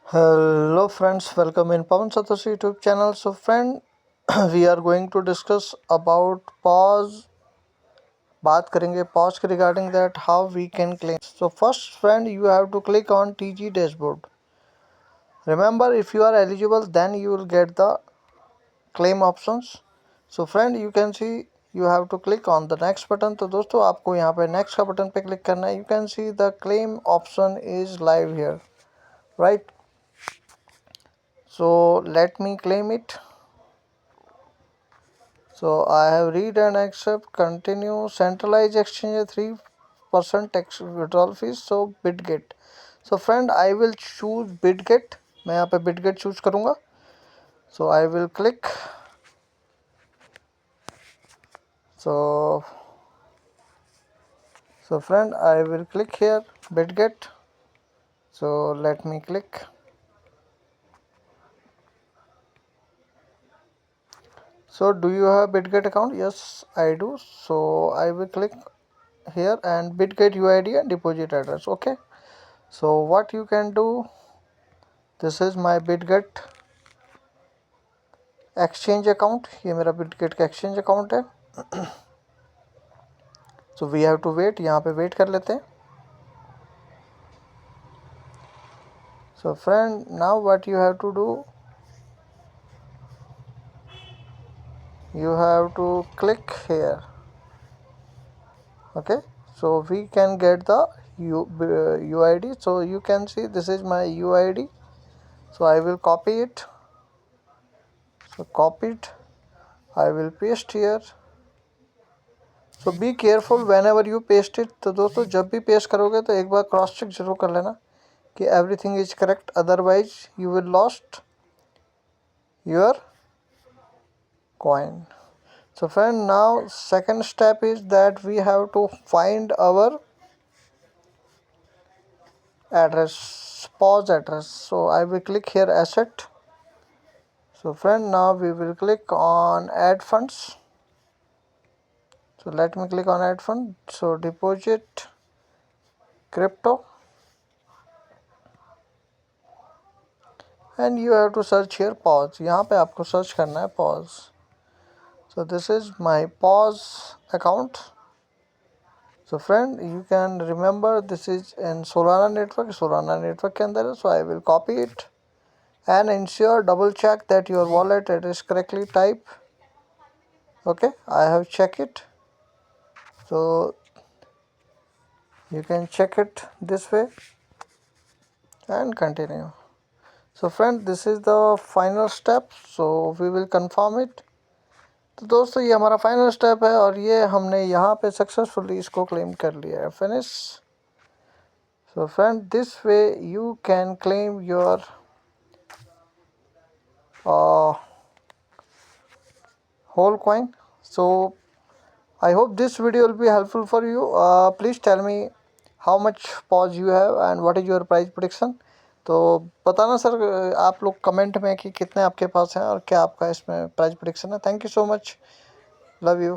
Hello friends, welcome in Pawansatoshi YouTube channel. So friend, we are going to discuss about pause. बात करेंगे pause के regarding that how we can claim. So first friend, you have to click on TG dashboard. Remember, if you are eligible, then you will get the claim options. So friend, you can see you have to click on the next button. तो दोस्तों आपको यहाँ पे next का button पे click करना है. You can see the claim option is live here, right? So let me claim it. So I have read and accept, continue, centralized exchange 3% tax withdrawal fees. So BitGet. So friend, I will choose BitGet. मैं यहाँ पे BitGet choose करूँगा. So I will click. So friend, I will click here BitGet. So let me click. So do you have BitGet account? Yes, I do. So I will click here and BitGet UID and deposit address. Okay. So what you can do, this is my BitGet exchange account. ये मेरा Bitget का exchange account है. So we have to wait. यहाँ पे wait कर लेते हैं. So friend, now what you have to do, you have to click here. Okay, so we can get the UID. So you can see this is my UID. So I will copy it. So copy it, I will paste here. So be careful whenever you paste it. तो दोस्तों जब भी paste करोगे तो एक बार cross check जरूर कर लेना कि everything is correct, otherwise you will lost your coin. So friend, now second step is that we have to find our address, PAWS address. So I will click here asset. So friend, now we will click on add funds. So let me click on add fund. So deposit crypto, and you have to search here PAWS. यहाँ पे आपको search करना है PAWS. So this is my PAWS account. So friend, you can remember this is in Solana network के अंदर है. So I will copy it and ensure double check that your wallet address correctly type. Okay, I have checked it. So you can check it this way and continue. So friend, this is the final step. So we will confirm it. तो दोस्तों ये हमारा final step है और ये हमने यहाँ पे सक्सेसफुली इसको क्लेम कर लिया है. Finish. So friend, this way you can claim your whole coin. So I hope this video will be helpful for you. Please tell me how much PAWS you have and what is your price prediction. तो बताना sir आप लोग comment में कि कितने आपके पास हैं और क्या आपका इसमें प्राइस प्रेडिक्शन है. Thank you so much. Love you.